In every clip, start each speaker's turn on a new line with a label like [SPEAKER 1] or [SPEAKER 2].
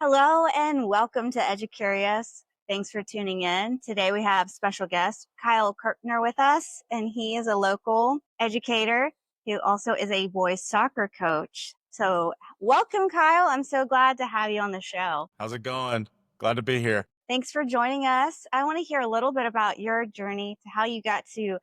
[SPEAKER 1] Hello and welcome to EduCurious. Thanks for tuning in. Today we have special guest Kyle Kirkner with us, and he is a local educator who also is a boys soccer coach. So, welcome, Kyle. I'm so glad to have you on the show.
[SPEAKER 2] How's it going? Glad to be here.
[SPEAKER 1] Thanks for joining us. I want to hear a little bit about your journey to how you got to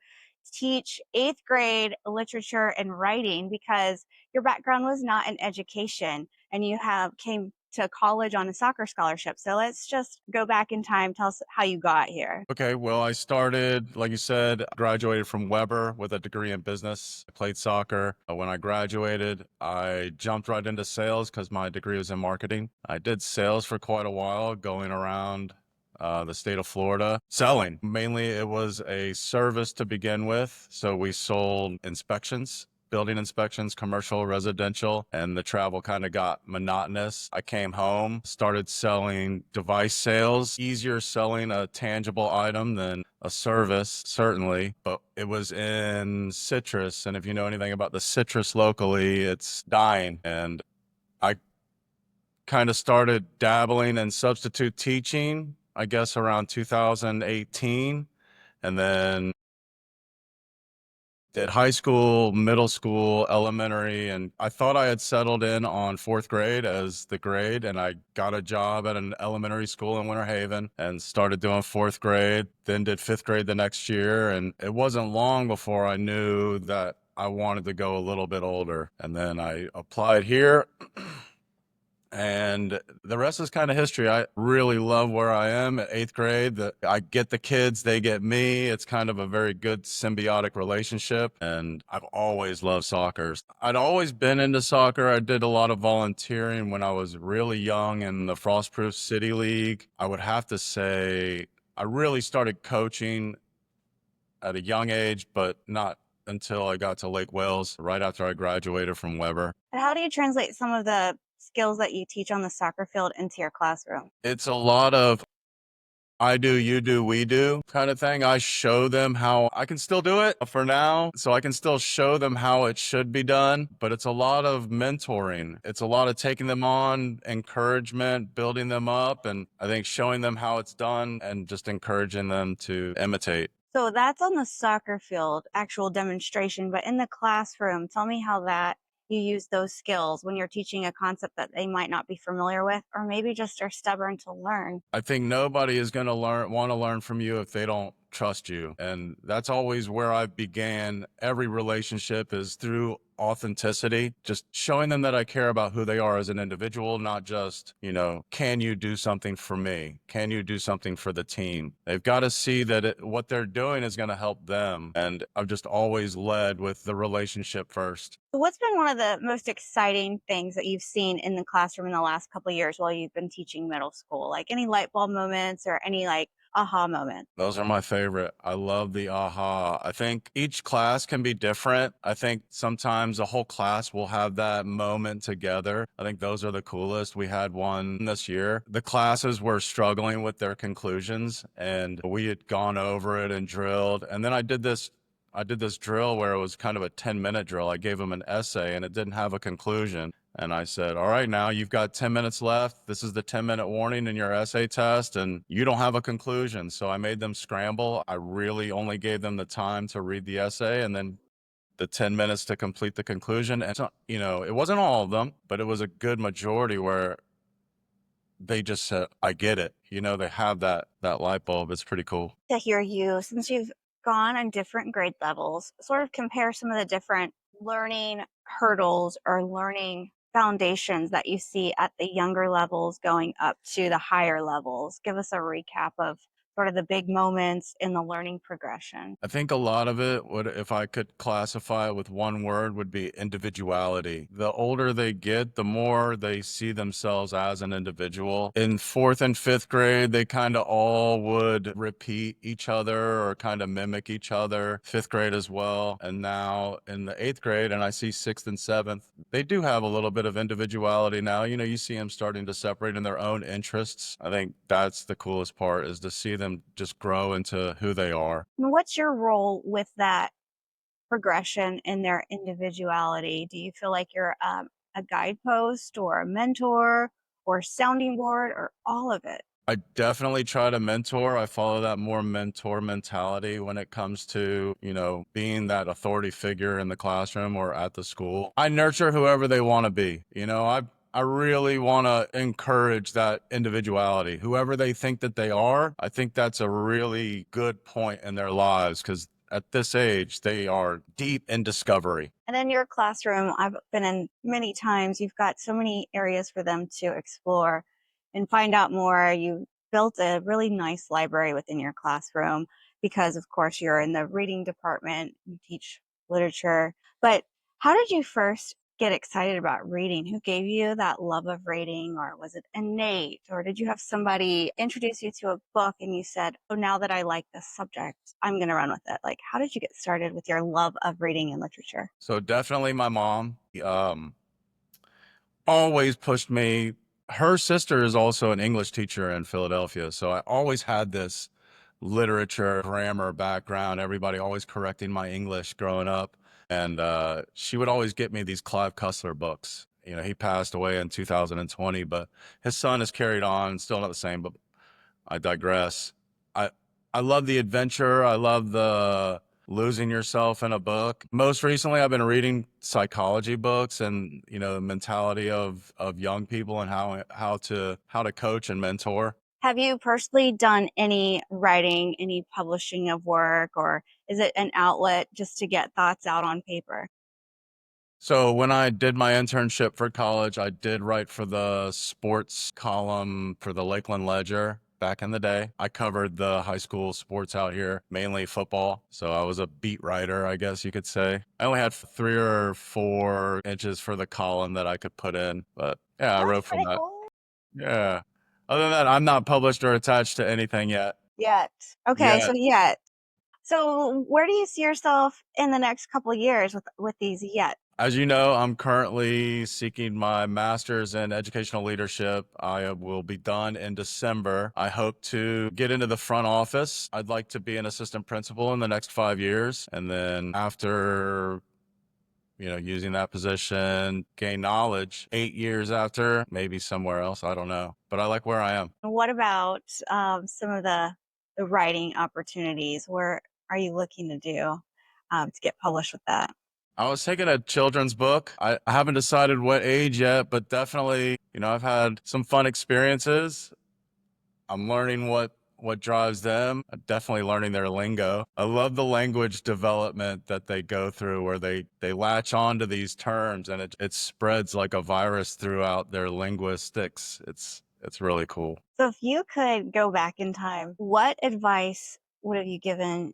[SPEAKER 1] teach eighth grade literature and writing because your background was not in education and you have came to college on a soccer scholarship. So let's just go back in time. Tell us how you got here.
[SPEAKER 2] Okay, well, I started, like you said, graduated from Weber with a degree in business. I played soccer. When I graduated, I jumped right into sales because my degree was in marketing. I did sales for quite a while, going around the state of Florida, selling. Mainly, it was a service to begin with. So we sold inspections. Building inspections, commercial, residential, and the travel kind of got monotonous. I came home, started selling device sales, easier selling a tangible item than a service, certainly, but it was in citrus. And if you know anything about the citrus locally, it's dying. And I kind of started dabbling in substitute teaching, I guess around 2018. And then did high school, middle school, elementary, and I thought I had settled in on fourth grade as the grade, and I got a job at an elementary school in Winter Haven and started doing fourth grade, then did fifth grade the next year, and it wasn't long before I knew that I wanted to go a little bit older. And then I applied here. And the rest is kind of history. I really love where I am at eighth grade. I get the kids, they get me. It's kind of a very good symbiotic relationship. And I've always loved soccer. I'd always been into soccer. I did a lot of volunteering when I was really young in the Frostproof City League. I would have to say I really started coaching at a young age, but not until I got to Lake Wales, right after I graduated from Weber.
[SPEAKER 1] And how do you translate some of the skills that you teach on the soccer field into your classroom?
[SPEAKER 2] It's a lot of I do, you do, we do kind of thing. I show them how I can still do it for now. So I can still show them how it should be done. But it's a lot of mentoring. It's a lot of taking them on, encouragement, building them up. And I think showing them how it's done and just encouraging them to imitate.
[SPEAKER 1] So that's on the soccer field, actual demonstration, but in the classroom, tell me how that you use those skills when you're teaching a concept that they might not be familiar with, or maybe just are stubborn to learn.
[SPEAKER 2] I think nobody is going to want to learn from you if they don't trust you. And that's always where I began. Every relationship is through authenticity, just showing them that I care about who they are as an individual, not just, can you do something for me? Can you do something for the team? They've got to see that what they're doing is going to help them. And I've just always led with the relationship first.
[SPEAKER 1] So what's been one of the most exciting things that you've seen in the classroom in the last couple of years while you've been teaching middle school? Like any light bulb moments or any like aha moments?
[SPEAKER 2] Those are my favorite. I love the aha. I think each class can be different. I think sometimes a whole class will have that moment together. I think those are the coolest. We had one this year. The classes were struggling with their conclusions and we had gone over it and drilled. And then I did this drill where it was kind of a 10-minute drill. I gave them an essay and it didn't have a conclusion. And I said, all right, now you've got 10 minutes left. This is the 10-minute warning in your essay test, and you don't have a conclusion. So I made them scramble. I really only gave them the time to read the essay and then the 10 minutes to complete the conclusion. And, so, it wasn't all of them, but it was a good majority where they just said, I get it. They have that light bulb. It's pretty cool.
[SPEAKER 1] To hear you, since you've gone on different grade levels, sort of compare some of the different learning hurdles or learning foundations that you see at the younger levels going up to the higher levels. Give us a recap of sort of the big moments in the learning progression.
[SPEAKER 2] I think a lot of it would, if I could classify it with one word, would be individuality. The older they get, the more they see themselves as an individual. In fourth and fifth grade, they kind of all would repeat each other or kind of mimic each other. Fifth grade as well. And now in the eighth grade, and I see sixth and seventh, they do have a little bit of individuality now. You see them starting to separate in their own interests. I think that's the coolest part, is to see them just grow into who they are.
[SPEAKER 1] And what's your role with that progression in their individuality? Do you feel like you're a guidepost or a mentor, or sounding board or all of it?
[SPEAKER 2] I definitely try to mentor. I follow that more mentor mentality when it comes to, being that authority figure in the classroom or at the school. I nurture whoever they want to be. I really want to encourage that individuality. Whoever they think that they are, I think that's a really good point in their lives because at this age, they are deep in discovery.
[SPEAKER 1] And in your classroom, I've been in many times, you've got so many areas for them to explore and find out more. You built a really nice library within your classroom because, of course, you're in the reading department, you teach literature. But how did you first get excited about reading? Who gave you that love of reading, or was it innate, or did you have somebody introduce you to a book and you said, oh, now that I like this subject, I'm going to run with it? Like, how did you get started with your love of reading and literature?
[SPEAKER 2] So definitely my mom. Always pushed me. Her sister is also an English teacher in Philadelphia. So I always had this literature, grammar background, everybody always correcting my English growing up. And she would always get me these Clive Cussler books. He passed away in 2020, but his son has carried on, still not the same, but I digress. I I love the adventure. I love the losing yourself in a book. Most recently, I've been reading psychology books and the mentality of young people and how to coach and mentor.
[SPEAKER 1] Have you personally done any writing, any publishing of work, or is it an outlet just to get thoughts out on paper?
[SPEAKER 2] So when I did my internship for college, I did write for the sports column for the Lakeland Ledger back in the day. I covered the high school sports out here, mainly football. So I was a beat writer, I guess you could say. I only had 3 or 4 inches for the column that I could put in, but yeah, I
[SPEAKER 1] That's
[SPEAKER 2] wrote for
[SPEAKER 1] pretty
[SPEAKER 2] that.
[SPEAKER 1] cool.
[SPEAKER 2] Yeah. Other than that, I'm not published or attached to anything yet.
[SPEAKER 1] Yet. Okay,
[SPEAKER 2] Yeah.
[SPEAKER 1] so yet. So where do you see yourself in the next couple of years with these yet?
[SPEAKER 2] As you know, I'm currently seeking my master's in educational leadership. I will be done in December. I hope to get into the front office. I'd like to be an assistant principal in the next 5 years. And then after, using that position, gain knowledge, 8 years after, maybe somewhere else. I don't know. But I like where I am.
[SPEAKER 1] And what about some of the writing opportunities? Where are you looking to do to get published with that?
[SPEAKER 2] I was taking a children's book. I haven't decided what age yet, but definitely, I've had some fun experiences. I'm learning what drives them. I'm definitely learning their lingo. I love the language development that they go through where they latch on to these terms and it spreads like a virus throughout their linguistics. It's really cool.
[SPEAKER 1] So if you could go back in time, what advice would have you given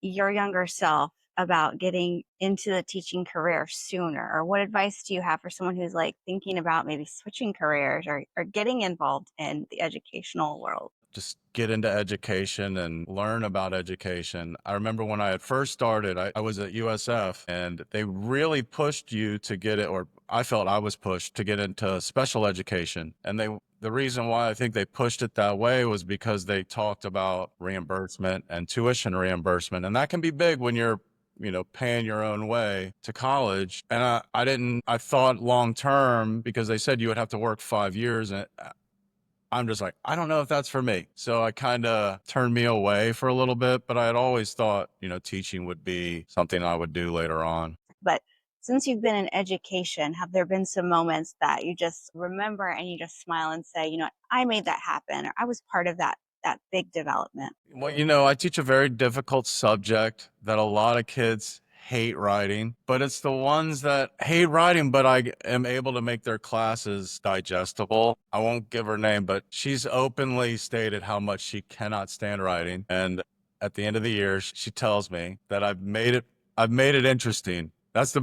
[SPEAKER 1] your younger self about getting into the teaching career sooner? Or what advice do you have for someone who's like thinking about maybe switching careers or getting involved in the educational world?
[SPEAKER 2] Just get into education and learn about education. I remember when I had first started, I was at USF and they really pushed you to get it, or I felt I was pushed to get into special education. And the reason why I think they pushed it that way was because they talked about reimbursement and tuition reimbursement. And that can be big when you're paying your own way to college. And I thought long term because they said you would have to work 5 years. And I'm just like, I don't know if that's for me. So I kind of turned me away for a little bit, but I had always thought, teaching would be something I would do later on.
[SPEAKER 1] But since you've been in education, have there been some moments that you just remember and you just smile and say, I made that happen, or I was part of that big development?
[SPEAKER 2] Well, I teach a very difficult subject that a lot of kids hate writing, but it's the ones that hate writing, but I am able to make their classes digestible. I won't give her name, but she's openly stated how much she cannot stand writing. And at the end of the year, she tells me that I've made it interesting. That's the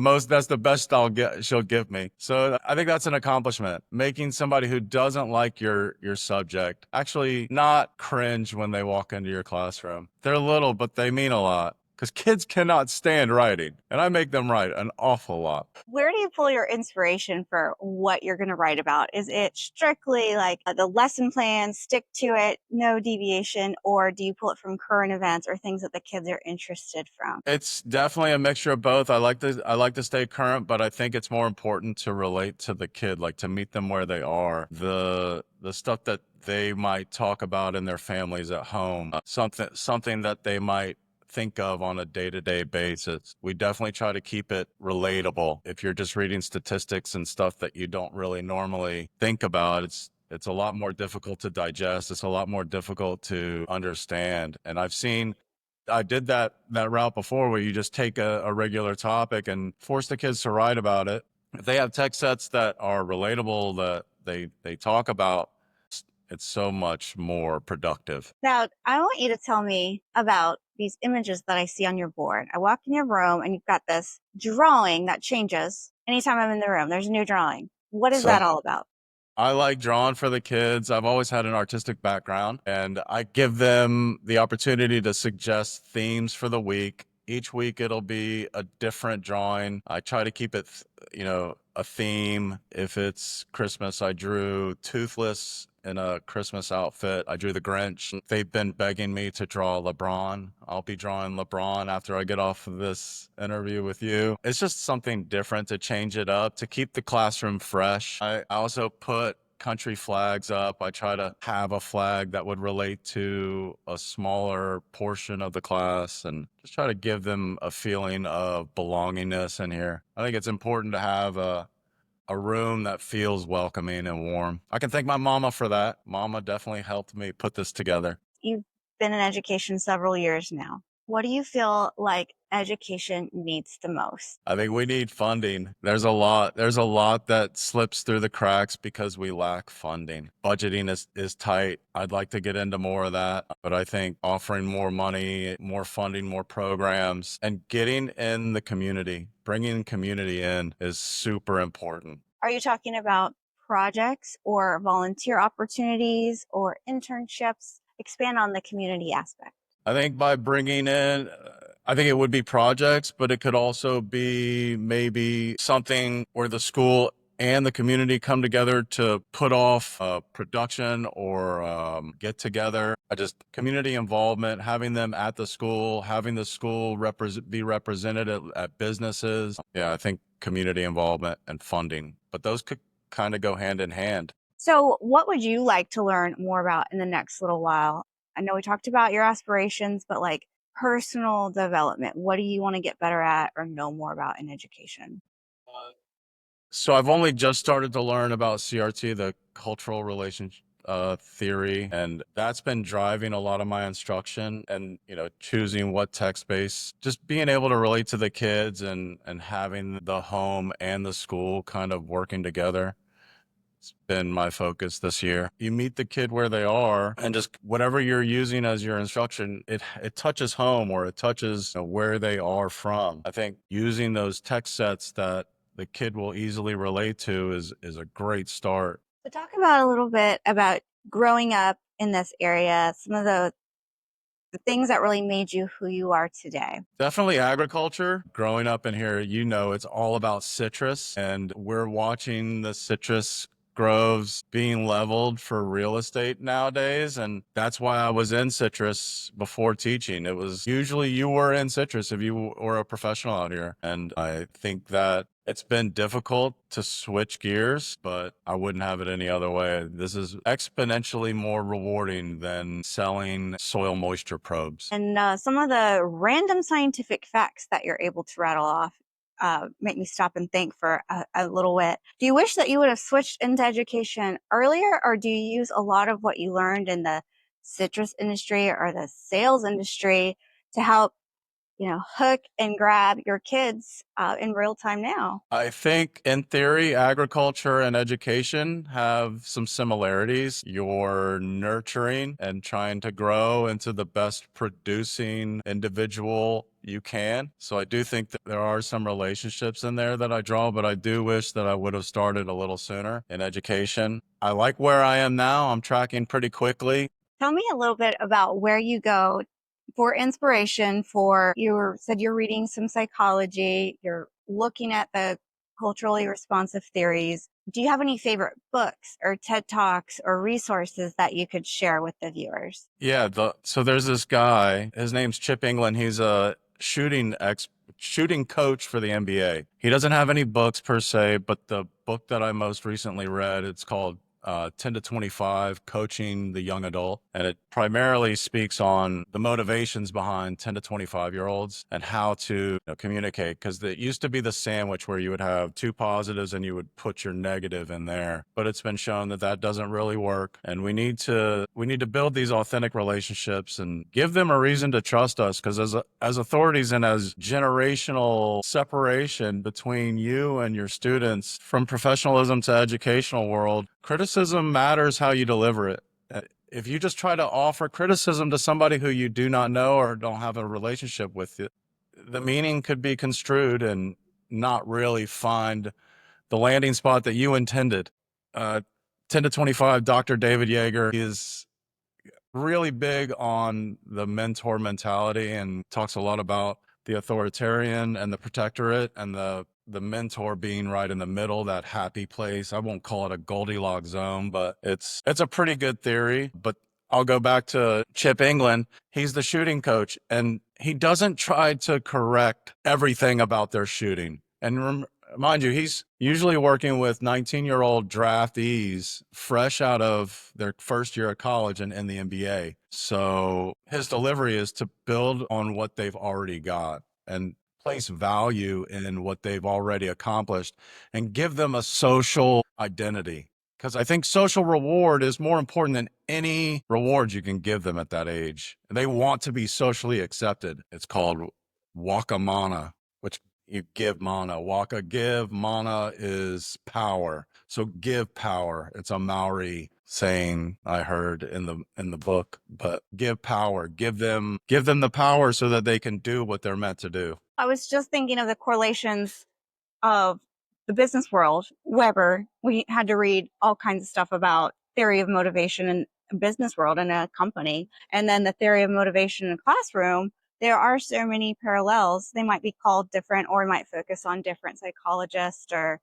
[SPEAKER 2] best she'll give me. So I think that's an accomplishment. Making somebody who doesn't like your subject actually not cringe when they walk into your classroom. They're little, but they mean a lot. because kids cannot stand writing, and I make them write an awful lot.
[SPEAKER 1] Where do you pull your inspiration for what you're going to write about? Is it strictly like the lesson plan, stick to it, no deviation, or do you pull it from current events or things that the kids are interested from?
[SPEAKER 2] It's definitely a mixture of both. I like to stay current, but I think it's more important to relate to the kid, like to meet them where they are. The stuff that they might talk about in their families at home, something that they might think of on a day-to-day basis. We definitely try to keep it relatable. If you're just reading statistics and stuff that you don't really normally think about, it's a lot more difficult to digest. It's a lot more difficult to understand. And I did that route before where you just take a regular topic and force the kids to write about it. If they have text sets that are relatable, that they talk about, it's so much more productive.
[SPEAKER 1] Now, I want you to tell me about these images that I see on your board. I walk in your room and you've got this drawing that changes anytime I'm in the room. There's a new drawing. What is that
[SPEAKER 2] So
[SPEAKER 1] all about?
[SPEAKER 2] I like drawing for the kids. I've always had an artistic background, and I give them the opportunity to suggest themes for the week. Each week it'll be a different drawing. I try to keep it, a theme. If it's Christmas, I drew Toothless in a Christmas outfit. I drew the Grinch. They've been begging me to draw LeBron. I'll be drawing LeBron after I get off of this interview with you. It's just something different to change it up, to keep the classroom fresh. I also put country flags up. I try to have a flag that would relate to a smaller portion of the class and just try to give them a feeling of belongingness in here. I think it's important to have a room that feels welcoming and warm. I can thank my mama for that. Mama definitely helped me put this together.
[SPEAKER 1] You've been in education several years now. What do you feel like education needs the most?
[SPEAKER 2] I think we need funding. There's a lot that slips through the cracks because we lack funding. Budgeting is tight. I'd like to get into more of that, but I think offering more money, more funding, more programs, and getting in the community, bringing community in is super important.
[SPEAKER 1] Are you talking about projects or volunteer opportunities or internships? Expand on the community aspect.
[SPEAKER 2] I think by bringing in, I think it would be projects, but it could also be maybe something where the school and the community come together to put off a production or get together. I just community involvement, having them at the school, having the school be represented at businesses. Yeah, I think community involvement and funding, but those could kind of go hand in hand.
[SPEAKER 1] So, what would you like to learn more about in the next little while? I know we talked about your aspirations, but like personal development, what do you want to get better at or know more about in education?
[SPEAKER 2] So I've only just started to learn about CRT, the cultural relationship theory, and that's been driving a lot of my instruction and, choosing what text base, just being able to relate to the kids and having the home and the school kind of working together. It's been my focus this year. You meet the kid where they are and just whatever you're using as your instruction, it touches home or it touches where they are from. I think using those text sets that the kid will easily relate to is a great start.
[SPEAKER 1] So, talk about a little bit about growing up in this area, some of the things that really made you who you are today.
[SPEAKER 2] Definitely agriculture. Growing up in here, it's all about citrus, and we're watching the citrus groves being leveled for real estate nowadays. And that's why I was in citrus before teaching. It was usually you were in citrus if you were a professional out here. And I think that it's been difficult to switch gears, but I wouldn't have it any other way. This is exponentially more rewarding than selling soil moisture probes.
[SPEAKER 1] And some of the random scientific facts that you're able to rattle off make me stop and think for a little bit. Do you wish that you would have switched into education earlier, or do you use a lot of what you learned in the citrus industry or the sales industry to help, hook and grab your kids in real time now?
[SPEAKER 2] I think in theory, agriculture and education have some similarities. You're nurturing and trying to grow into the best producing individual you can. So I do think that there are some relationships in there that I draw, but I do wish that I would have started a little sooner in education. I like where I am now. I'm tracking pretty quickly.
[SPEAKER 1] Tell me a little bit about where you go for inspiration, for you said you're reading some psychology, you're looking at the culturally responsive theories. Do you have any favorite books or TED Talks or resources that you could share with the viewers?
[SPEAKER 2] Yeah, so there's this guy, his name's Chip England. He's a shooting coach for the NBA. He doesn't have any books per se, but the book that I most recently read, it's called 10 to 25 Coaching the Young Adult. And it primarily speaks on the motivations behind 10 to 25-year-olds and how to communicate. Because it used to be the sandwich where you would have two positives and you would put your negative in there. But it's been shown that that doesn't really work. And we need to build these authentic relationships and give them a reason to trust us. Because as authorities and as generational separation between you and your students, from professionalism to educational world, criticism matters how you deliver it. If you just try to offer criticism to somebody who you do not know or don't have a relationship with, the meaning could be construed and not really find the landing spot that you intended. Uh, 10 to 25, Dr. David Yeager is really big on the mentor mentality and talks a lot about the authoritarian and the protectorate and the mentor being right in the middle, that happy place. I won't call it a Goldilocks zone, but it's a pretty good theory. But I'll go back to Chip England. He's the shooting coach, and he doesn't try to correct everything about their shooting. And mind you, he's usually working with 19-year-old draftees fresh out of their first year of college and in the NBA. So his delivery is to build on what they've already got and place value in what they've already accomplished and give them a social identity. Because I think social reward is more important than any reward you can give them at that age. They want to be socially accepted. It's called wakamana, which you give mana. Waka, give. Mana is power. So give power. It's a Maori saying I heard in the book, but give power. Give them the power so that they can do what they're meant to do.
[SPEAKER 1] I was just thinking of the correlations of the business world. Weber, we had to read all kinds of stuff about theory of motivation in a business world in a company, and then the theory of motivation in a classroom. There are so many parallels. They might be called different, or we might focus on different psychologists or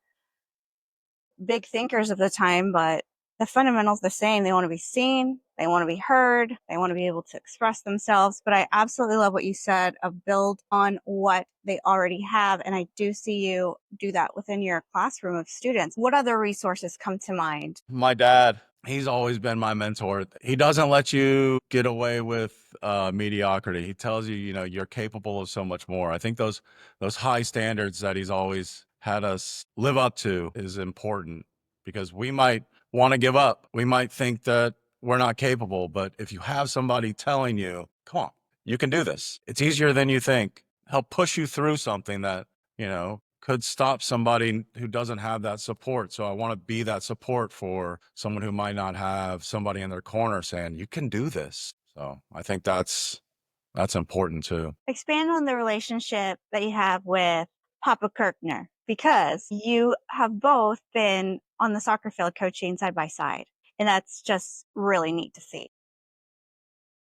[SPEAKER 1] big thinkers of the time, but the fundamentals the same. They want to be seen, they want to be heard, they want to be able to express themselves. But I absolutely love what you said of build on what they already have. And I do see you do that within your classroom of students. What other resources come to mind?
[SPEAKER 2] My dad, he's always been my mentor. He doesn't let you get away with mediocrity. He tells you, you're capable of so much more. I think those high standards that he's always had us live up to is important, because we might want to give up. We might think that we're not capable, but if you have somebody telling you, come on, you can do this. It's easier than you think. Help push you through something that, could stop somebody who doesn't have that support. So I want to be that support for someone who might not have somebody in their corner saying, you can do this. So I think that's important too.
[SPEAKER 1] Expand on the relationship that you have with Papa Kirkner, because you have both been on the soccer field coaching side by side. And that's just really neat to see.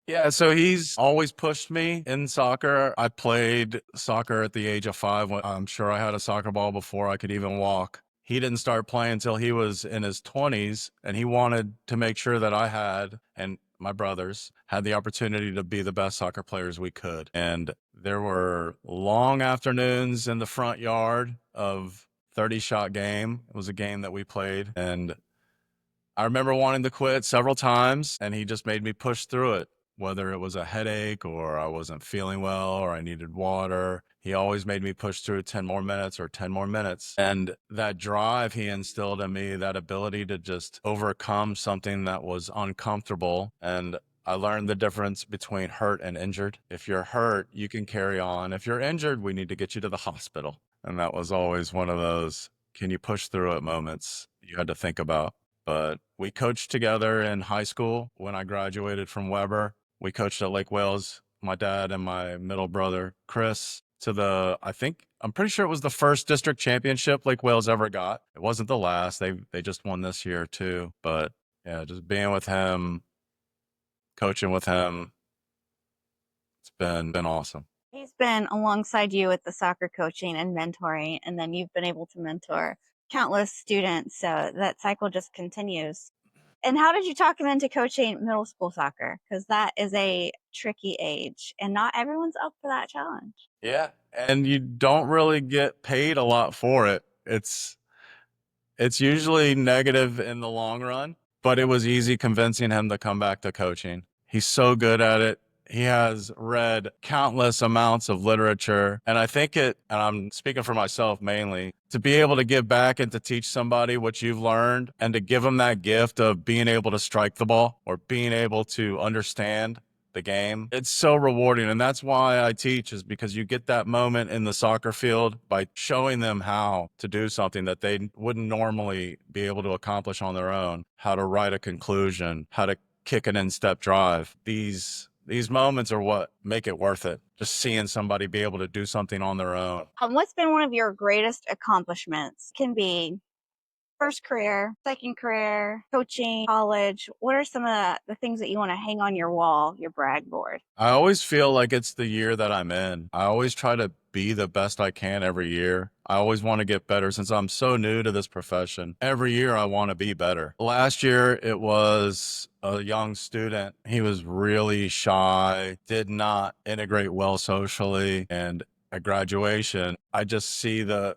[SPEAKER 2] Yeah, so he's always pushed me in soccer. I played soccer at the age of 5. I'm sure I had a soccer ball before I could even walk. He didn't start playing until he was in his 20s, and he wanted to make sure that I had, and my brothers had, the opportunity to be the best soccer players we could. And there were long afternoons in the front yard of 30-shot game. It was a game that we played, and I remember wanting to quit several times, and he just made me push through it, whether it was a headache or I wasn't feeling well or I needed water. He always made me push through 10 more minutes or 10 more minutes. And that drive he instilled in me, that ability to just overcome something that was uncomfortable. And I learned the difference between hurt and injured. If you're hurt, you can carry on. If you're injured, we need to get you to the hospital. And that was always one of those, can you push through it moments you had to think about. But we coached together in high school. When I graduated from Weber, we coached at Lake Wales, my dad and my middle brother, Chris, to I'm pretty sure it was the first district championship Lake Wales ever got. It wasn't the last. They just won this year too. But yeah, just being with him, coaching with him, It's been awesome.
[SPEAKER 1] He's been alongside you with the soccer coaching and mentoring, and then you've been able to mentor countless students. So that cycle just continues. And how did you talk him into coaching middle school soccer? Because that is a tricky age, and not everyone's up for that challenge.
[SPEAKER 2] Yeah. And you don't really get paid a lot for it. It's usually negative in the long run, but it was easy convincing him to come back to coaching. He's so good at it. He has read countless amounts of literature. And I think and I'm speaking for myself mainly, to be able to give back and to teach somebody what you've learned and to give them that gift of being able to strike the ball or being able to understand the game. It's so rewarding. And that's why I teach, is because you get that moment in the soccer field by showing them how to do something that they wouldn't normally be able to accomplish on their own, how to write a conclusion, how to kick an in-step drive. These moments are what make it worth it. Just seeing somebody be able to do something on their own.
[SPEAKER 1] What's been one of your greatest accomplishments? Can be first career, second career, coaching, college. What are some of the things that you want to hang on your wall, your brag board?
[SPEAKER 2] I always feel like it's the year that I'm in. I always try to be the best I can every year. I always want to get better since I'm so new to this profession. Every year I want to be better. Last year it was a young student. He was really shy, did not integrate well socially, and at graduation, I just see the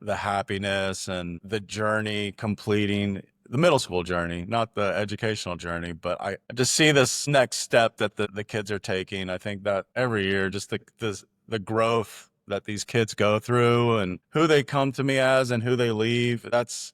[SPEAKER 2] happiness and the journey completing the middle school journey, not the educational journey, but I just see this next step that the kids are taking. I think that every year, just the growth that these kids go through and who they come to me as and who they leave, that's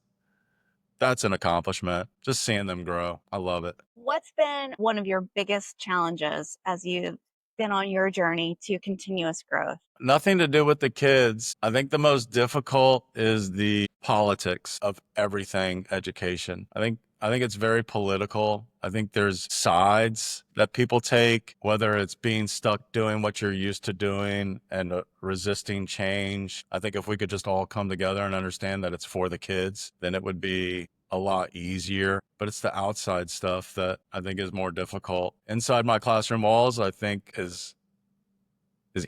[SPEAKER 2] an accomplishment. Just seeing them grow. I love it.
[SPEAKER 1] What's been one of your biggest challenges as you've been on your journey to continuous growth?
[SPEAKER 2] Nothing to do with the kids. I think the most difficult is the politics of everything education. I think it's very political. I think there's sides that people take, whether it's being stuck doing what you're used to doing and resisting change. I think if we could just all come together and understand that it's for the kids, then it would be a lot easier. But it's the outside stuff that I think is more difficult. Inside my classroom walls, I think is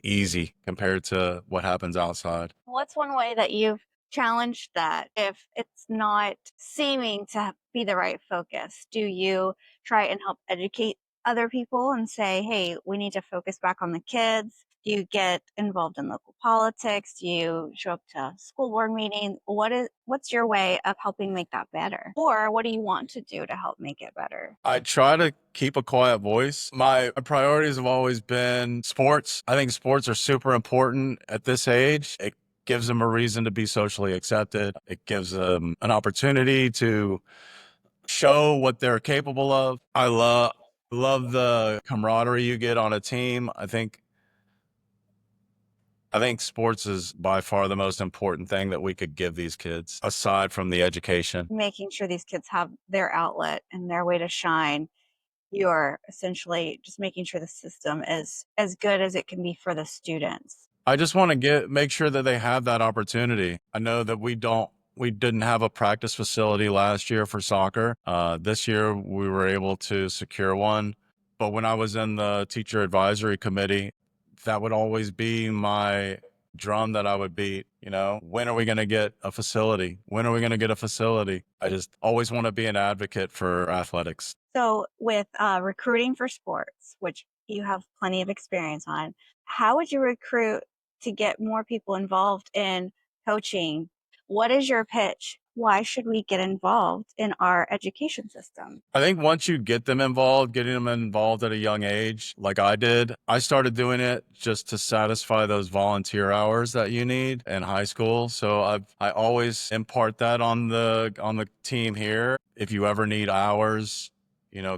[SPEAKER 2] easy compared to what happens outside.
[SPEAKER 1] What's one way that you've challenged that if it's not seeming to be the right focus? Do you try and help educate other people and say, hey, we need to focus back on the kids? Do you get involved in local politics? Do you show up to school board meetings? What's your way of helping make that better? Or what do you want to do to help make it better?
[SPEAKER 2] I try to keep a quiet voice. My priorities have always been sports. I think sports are super important at this age. It gives them a reason to be socially accepted. It gives them an opportunity to show what they're capable of. I love the camaraderie you get on a team. I think sports is by far the most important thing that we could give these kids aside from the education.
[SPEAKER 1] Making sure these kids have their outlet and their way to shine. You're essentially just making sure the system is as good as it can be for the students.
[SPEAKER 2] I just want to make sure that they have that opportunity. I know that we didn't have a practice facility last year for soccer. This year we were able to secure one. But when I was in the teacher advisory committee, that would always be my drum that I would beat. When are we going to get a facility? When are we going to get a facility? I just always want to be an advocate for athletics.
[SPEAKER 1] So, with recruiting for sports, which you have plenty of experience on, how would you recruit to get more people involved in coaching? What is your pitch? Why should we get involved in our education system?
[SPEAKER 2] I think once you get them involved, getting them involved at a young age, like I did, I started doing it just to satisfy those volunteer hours that you need in high school. So I always impart that on the team here. If you ever need hours,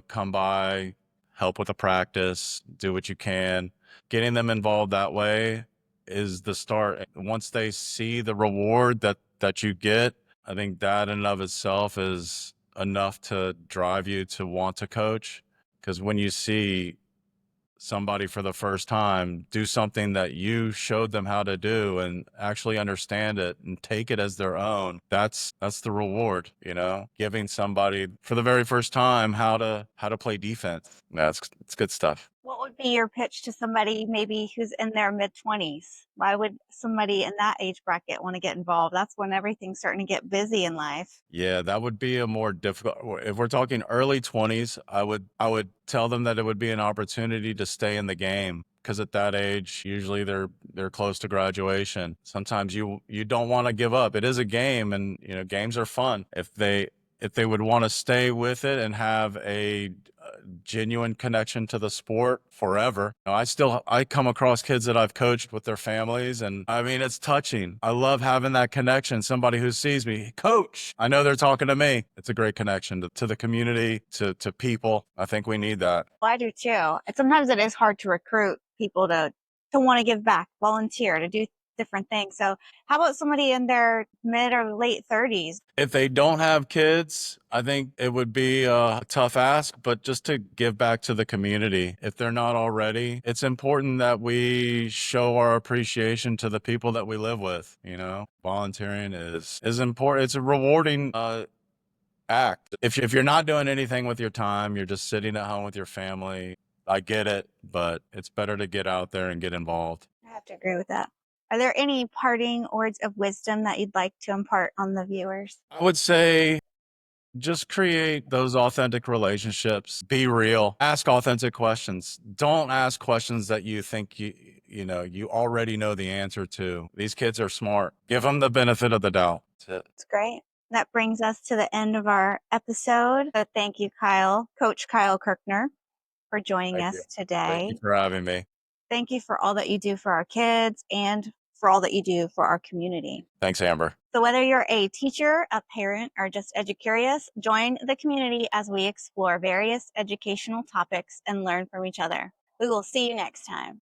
[SPEAKER 2] come by, help with a practice, do what you can. Getting them involved that way is the start. Once they see the reward that you get, I think that in and of itself is enough to drive you to want to coach. Because when you see somebody for the first time do something that you showed them how to do and actually understand it and take it as their own, that's the reward. Giving somebody for the very first time how to play defense. It's good stuff.
[SPEAKER 1] What would be your pitch to somebody maybe who's in their mid-20s? Why would somebody in that age bracket wanna get involved? That's when everything's starting to get busy in life.
[SPEAKER 2] Yeah, that would be a more difficult. If we're talking early 20s, I would tell them that it would be an opportunity to stay in the game because at that age, usually they're close to graduation. Sometimes you don't want to give up. It is a game, and games are fun. If they would want to stay with it and have a genuine connection to the sport forever. I come across kids that I've coached with their families, and I mean, it's touching. I love having that connection. Somebody who sees me, coach, I know they're talking to me. It's a great connection to the community, to people. I think we need that.
[SPEAKER 1] Well, I do too. And sometimes it is hard to recruit people to want to give back, volunteer, to do different things. So, how about somebody in their mid or late 30s?
[SPEAKER 2] If they don't have kids, I think it would be a tough ask, but just to give back to the community. If they're not already, it's important that we show our appreciation to the people that we live with. Volunteering is important. It's a rewarding act. If you're not doing anything with your time, you're just sitting at home with your family. I get it, but it's better to get out there and get involved.
[SPEAKER 1] I have to agree with that. Are there any parting words of wisdom that you'd like to impart on the viewers?
[SPEAKER 2] I would say just create those authentic relationships. Be real. Ask authentic questions. Don't ask questions that you think you already know the answer to. These kids are smart. Give them the benefit of the doubt. That's it.
[SPEAKER 1] It's great. That brings us to the end of our episode. So thank you, Kyle, Coach Kyle Kirkner, for joining
[SPEAKER 2] Thank you.
[SPEAKER 1] us
[SPEAKER 2] Thank you
[SPEAKER 1] today.
[SPEAKER 2] for having me.
[SPEAKER 1] Thank you for all that you do for our kids and for all that you do for our community.
[SPEAKER 2] Thanks, Amber.
[SPEAKER 1] So, whether you're a teacher, a parent, or just EduCurious, join the community as we explore various educational topics and learn from each other. We will see you next time.